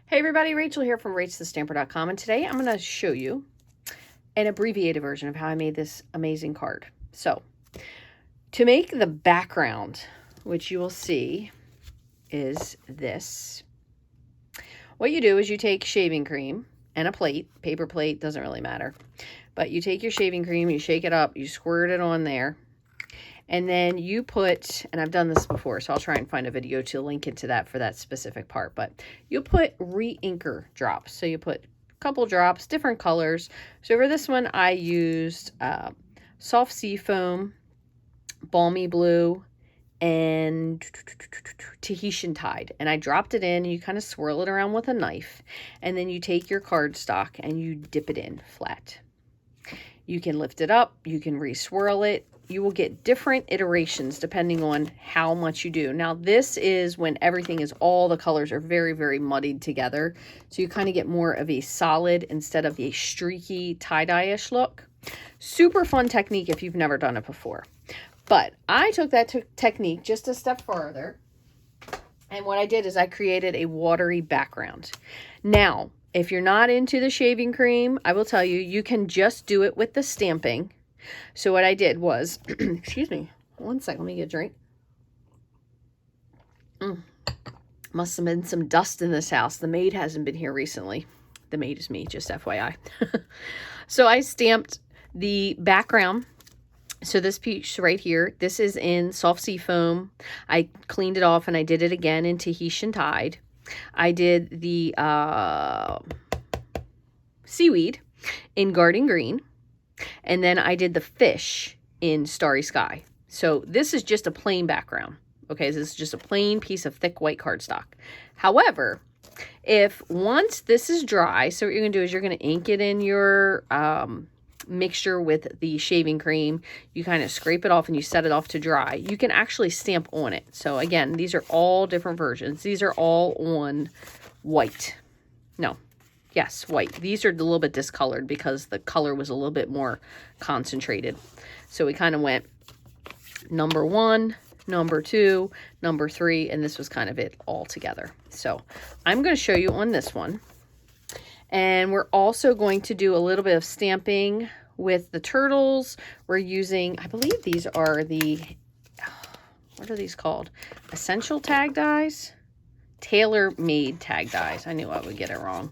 Hey everybody, Rachel here from Rachthestamper.com, and today I'm going to show you an abbreviated version of how I made this amazing card. So, to make the background, which you will see is this, what you do is you take shaving cream and a plate, paper plate, doesn't really matter, but you take your shaving cream, you shake it up, you squirt it on there, and then you put, and I've done this before, so I'll try and find a video to link it to that for that specific part, but you put re-inker drops. So you put a couple drops, different colors. So for this one, I used soft sea foam, balmy blue, and Tahitian tide. And I dropped it in, and you kind of swirl it around with a knife. And then you take your cardstock and you dip it in flat. You can lift it up, you can re-swirl it. You will get different iterations depending on how much you do. Now, this is when everything is, all the colors are very, very muddied together. So you kind of get more of a solid instead of a streaky tie-dye-ish look. Super fun technique if you've never done it before. But I took that technique just a step further. And what I did is I created a watery background. Now, if you're not into the shaving cream, I will tell you, you can just do it with the stamping. So what I did was, excuse me, one second, let me get a drink. Must have been some dust in this house. The maid hasn't been here recently. The maid is me, just FYI. So I stamped the background. So this piece right here, this is in soft sea foam. I cleaned it off and I did it again in Tahitian tide. I did the seaweed in garden green. And then I did the fish in Starry Sky. So this is just a plain background. Okay, this is just a plain piece of thick white cardstock. However, if once this is dry, so what you're going to do is you're going to ink it in your mixture with the shaving cream. You kind of scrape it off and you set it off to dry. You can actually stamp on it. So again, these are all different versions. These are all on white. No. Yes, white. These are a little bit discolored because the color was a little bit more concentrated. So we kind of went number 1, number 2, number 3, and this was kind of it all together. So I'm going to show you on this one. And we're also going to do a little bit of stamping with the turtles. We're using, I believe these are the, what are these called? Essential tag dies? Tailor-made tag dies. I knew I would get it wrong.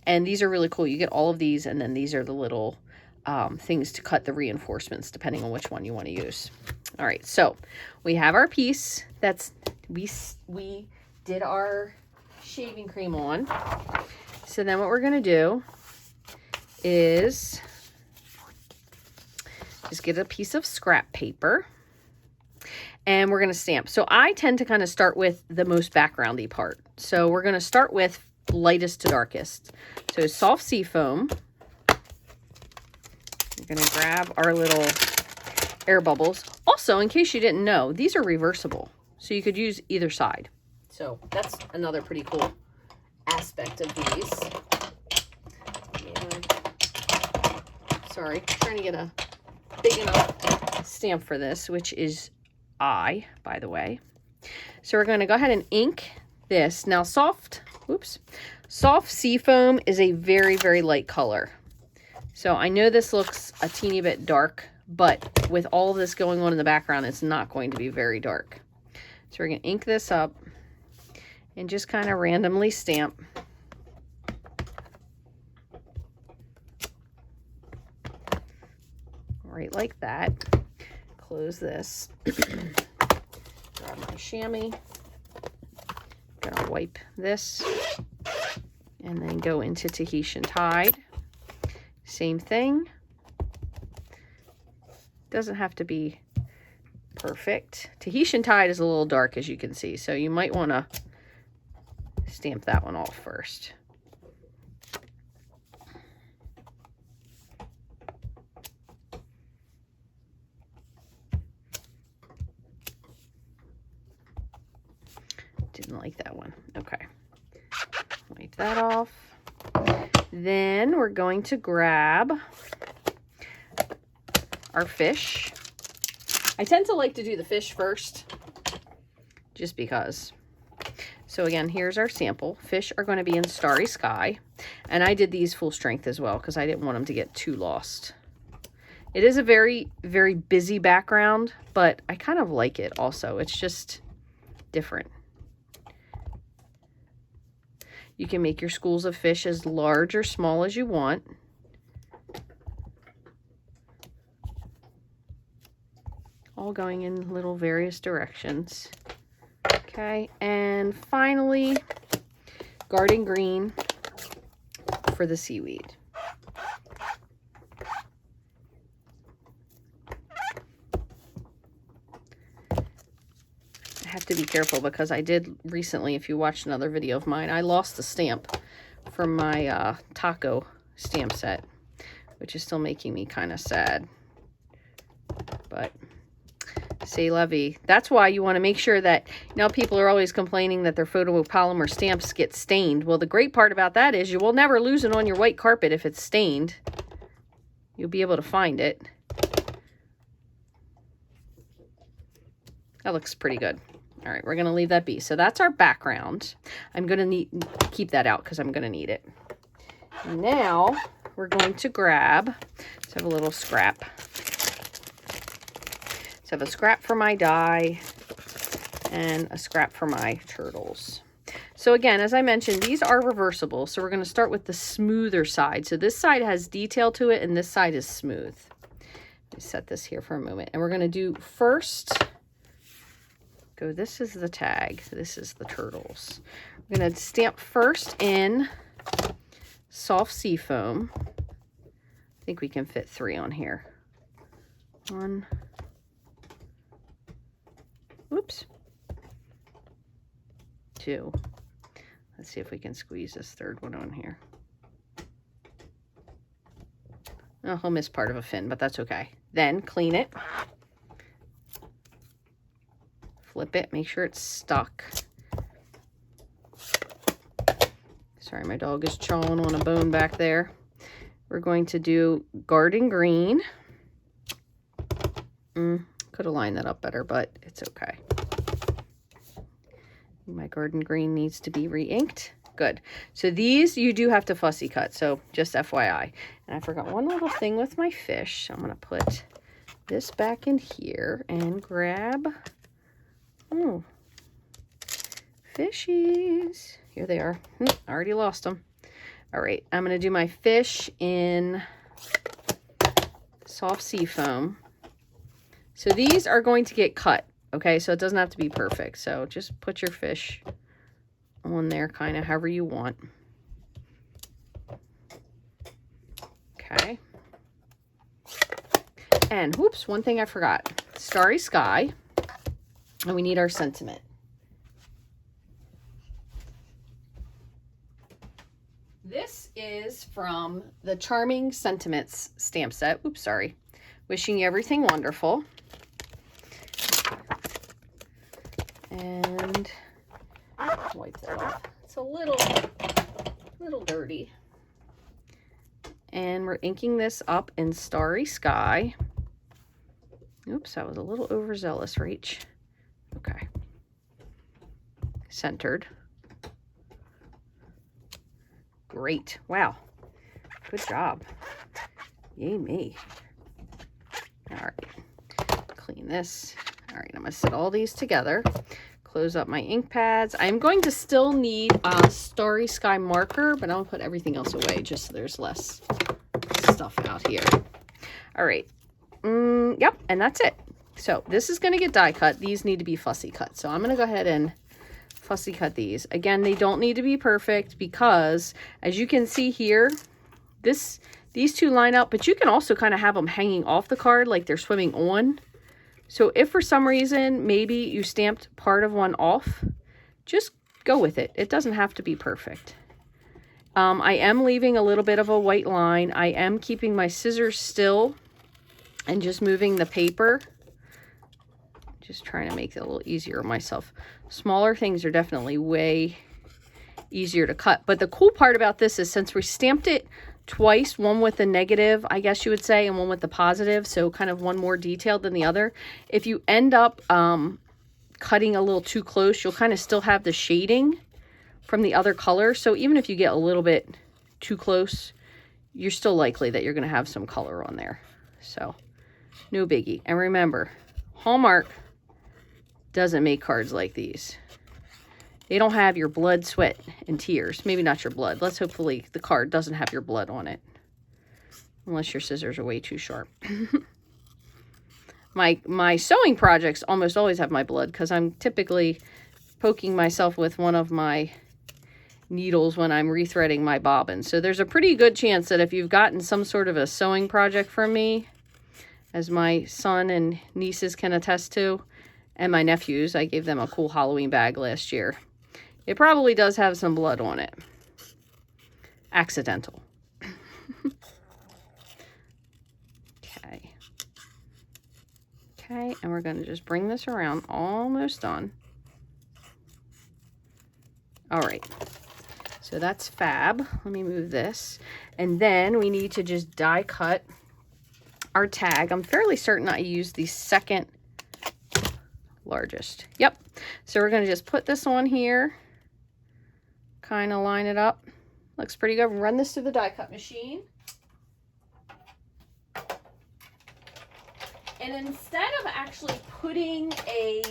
And these are really cool. You get all of these, and then these are the little things to cut the reinforcements, depending on which one you want to use. All right, so we have our piece. That's we did our shaving cream on. So then what we're going to do is just get a piece of scrap paper. And we're going to stamp. So I tend to kind of start with the most backgroundy part. So we're going to start with lightest to darkest. So soft sea foam. We're going to grab our little air bubbles. Also, in case you didn't know, these are reversible. So you could use either side. So that's another pretty cool aspect of these. And, sorry, trying to get a big enough stamp for this, which is I, by the way. So we're going to go ahead and ink this. Now soft sea foam is a very, very light color. So I know this looks a teeny bit dark, but with all of this going on in the background, it's not going to be very dark. So we're going to ink this up and just kind of randomly stamp. Right like that. Close this. Grab my chamois. Gonna wipe this. And then go into Tahitian tide. Same thing. Doesn't have to be perfect. Tahitian tide is a little dark, as you can see, so you might want to stamp that one off first. Didn't like that one. Okay. Wipe that off. Then we're going to grab our fish. I tend to like to do the fish first, just because. So again, here's our sample. Fish are going to be in Starry Sky. And I did these full strength as well because I didn't want them to get too lost. It is a very, very busy background, but I kind of like it also. It's just different. You can make your schools of fish as large or small as you want. All going in little various directions. Okay, and finally, garden green for the seaweed. I have to be careful because I did recently, if you watched another video of mine, I lost a stamp from my taco stamp set, which is still making me kind of sad. But c'est la vie. That's why you want to make sure that, you know, people are always complaining that their photopolymer stamps get stained. Well, the great part about that is you will never lose it on your white carpet if it's stained. You'll be able to find it. That looks pretty good. All right, we're going to leave that be. So that's our background. I'm going to keep that out because I'm going to need it. Now we're going to grab, let's have a little scrap. Let's have a scrap for my die and a scrap for my turtles. So again, as I mentioned, these are reversible. So we're going to start with the smoother side. So this side has detail to it and this side is smooth. Let me set this here for a moment. And we're going to do first... this is the tag. This is the turtles. I'm going to stamp first in soft seafoam. I think we can fit 3 on here. 1. Oops. 2. Let's see if we can squeeze this third one on here. Oh, I'll miss part of a fin, but that's okay. Then clean it. Flip it, make sure it's stuck. Sorry, my dog is chawing on a bone back there. We're going to do garden green. Could have lined that up better, but it's okay. My garden green needs to be re-inked. Good. So these you do have to fussy cut, so just FYI. And I forgot one little thing with my fish. I'm going to put this back in here and grab... Oh, fishies. Here they are. I already lost them. All right, I'm going to do my fish in soft seafoam. So these are going to get cut, okay? So it doesn't have to be perfect. So just put your fish on there kind of however you want. Okay. And, whoops, one thing I forgot. Starry Sky. And we need our sentiment. This is from the Charming Sentiments stamp set. Oops, sorry. Wishing you everything wonderful. And wipe that off. It's a little dirty. And we're inking this up in Starry Sky. Oops, I was a little overzealous, Rach. Okay. Centered. Great. Wow. Good job. Yay me. All right. Clean this. All right, I'm going to set all these together. Close up my ink pads. I'm going to still need a Starry Sky marker, but I'll put everything else away just so there's less stuff out here. All right. Yep, and that's it. So this is going to get die cut. These need to be fussy cut. So I'm going to go ahead and fussy cut these. Again, they don't need to be perfect because as you can see here, these two line up, but you can also kind of have them hanging off the card like they're swimming on. So if for some reason maybe you stamped part of one off, just go with it. It doesn't have to be perfect. I am leaving a little bit of a white line. I am keeping my scissors still and just moving the paper. Just trying to make it a little easier on myself. Smaller things are definitely way easier to cut. But the cool part about this is since we stamped it twice, one with the negative, I guess you would say, and one with the positive, so kind of one more detailed than the other. If you end up cutting a little too close, you'll kind of still have the shading from the other color. So even if you get a little bit too close, you're still likely that you're going to have some color on there. So no biggie. And remember, Hallmark doesn't make cards like these. They don't have your blood, sweat, and tears. Maybe not your blood. Let's hopefully the card doesn't have your blood on it. Unless your scissors are way too sharp. My sewing projects almost always have my blood because I'm typically poking myself with one of my needles when I'm rethreading my bobbin. So there's a pretty good chance that if you've gotten some sort of a sewing project from me, as my son and nieces can attest to, and my nephews, I gave them a cool Halloween bag last year. It probably does have some blood on it. Accidental. Okay. Okay, and we're going to just bring this around, almost done. All right. So that's fab. Let me move this. And then we need to just die cut our tag. I'm fairly certain I used the second largest. Yep. So we're going to just put this on here. Kind of line it up. Looks pretty good. Run this through the die cut machine. And instead of actually putting a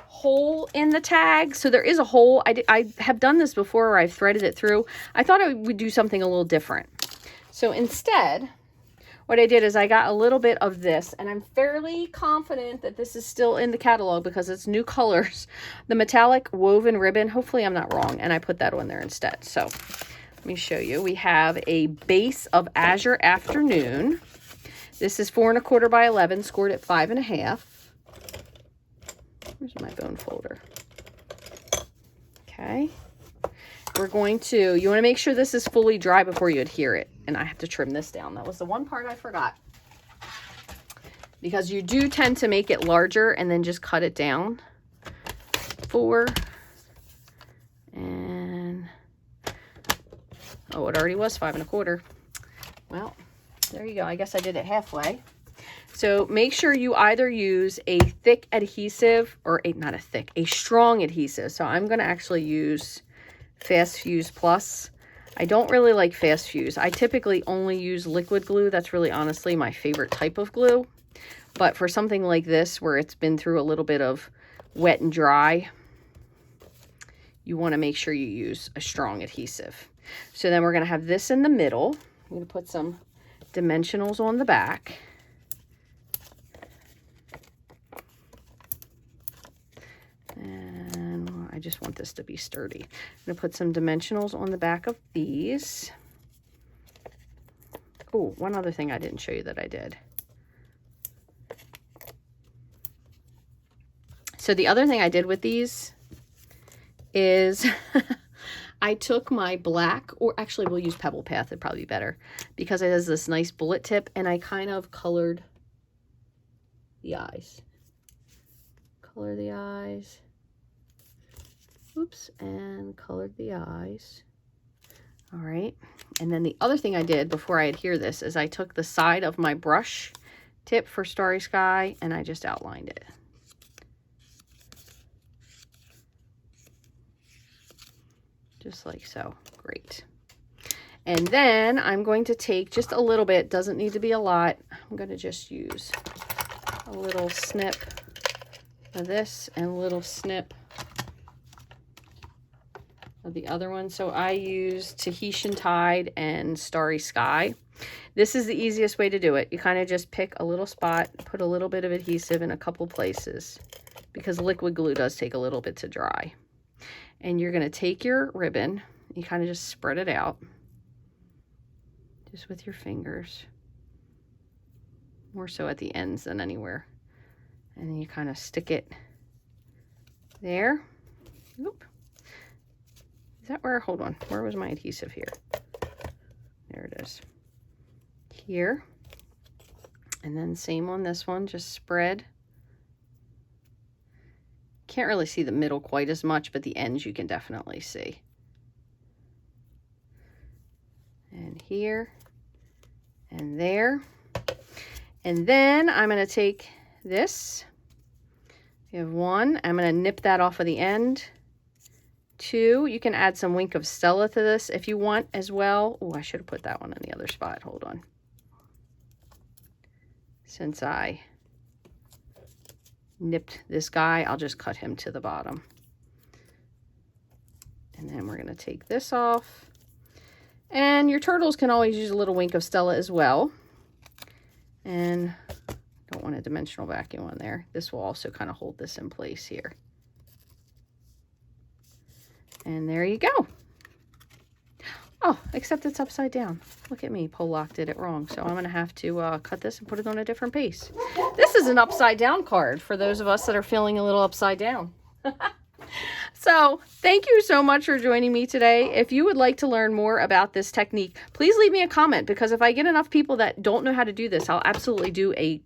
hole in the tag, so there is a hole. I have done this before where I've threaded it through. I thought I would do something a little different. So instead, what I did is I got a little bit of this, and I'm fairly confident that this is still in the catalog because it's new colors. The metallic woven ribbon, hopefully I'm not wrong, and I put that on there instead. So let me show you. We have a base of Azure Afternoon. This is 4 1/4 by 11, scored at 5 1/2. Where's my bone folder? Okay. We're going to, you want to make sure this is fully dry before you adhere it. And I have to trim this down. That was the one part I forgot. Because you do tend to make it larger and then just cut it down. 4. And, oh, it already was 5 1/4. Well, there you go. I guess I did it halfway. So make sure you either use a thick adhesive or a strong adhesive. So I'm going to actually use Fast Fuse Plus. I don't really like Fast Fuse. I typically only use liquid glue. That's really honestly my favorite type of glue. But for something like this where it's been through a little bit of wet and dry, you want to make sure you use a strong adhesive. So then we're going to have this in the middle. I'm going to put some dimensionals on the back. And I just want this to be sturdy. I'm going to put some dimensionals on the back of these. Oh, one other thing I didn't show you that I did. So the other thing I did with these is I took my black, or actually we'll use Pebble Path, it'd probably be better, because it has this nice bullet tip, and I kind of colored the eyes. Color the eyes. Oops, and colored the eyes. All right, and then the other thing I did before I adhere this is I took the side of my brush tip for Starry Sky and I just outlined it. Just like so. Great. And then I'm going to take just a little bit, doesn't need to be a lot. I'm going to just use a little snip of this and a little snip of the other one. So I use Tahitian Tide and Starry Sky. This is the easiest way to do it. You kind of just pick a little spot, put a little bit of adhesive in a couple places, because liquid glue does take a little bit to dry. And you're going to take your ribbon, you kind of just spread it out, just with your fingers, more so at the ends than anywhere. And then you kind of stick it there. Oop. Is that where, hold on, where was my adhesive here? There it is. Here. And then same on this one, just spread. Can't really see the middle quite as much, but the ends you can definitely see. And here and there. And then I'm going to take this. You have one. I'm going to nip that off of the end. 2. You can add some Wink of Stella to this if you want as well. Oh, I should have put that one in the other spot. Hold on. Since I nipped this guy, I'll just cut him to the bottom. And then we're going to take this off. And your turtles can always use a little Wink of Stella as well. And don't want a dimensional vacuum on there. This will also kind of hold this in place here. And there you go. Oh, except it's upside down. Look at me, Pollock did it wrong. So I'm going to have to cut this and put it on a different piece. This is an upside down card for those of us that are feeling a little upside down. So thank you so much for joining me today. If you would like to learn more about this technique, please leave me a comment, because if I get enough people that don't know how to do this, I'll absolutely do a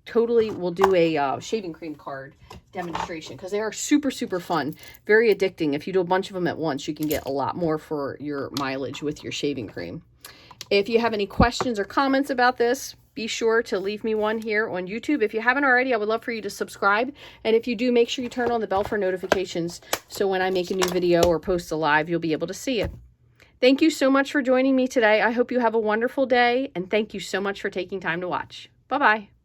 shaving cream card demonstration, because they are super, super fun, very addicting. If you do a bunch of them at once, you can get a lot more for your mileage with your shaving cream. If you have any questions or comments about this, be sure to leave me one here on YouTube. If you haven't already, I would love for you to subscribe. And if you do, make sure you turn on the bell for notifications, so when I make a new video or post a live, you'll be able to see it. Thank you so much for joining me today. I hope you have a wonderful day, and thank you so much for taking time to watch. Bye-bye.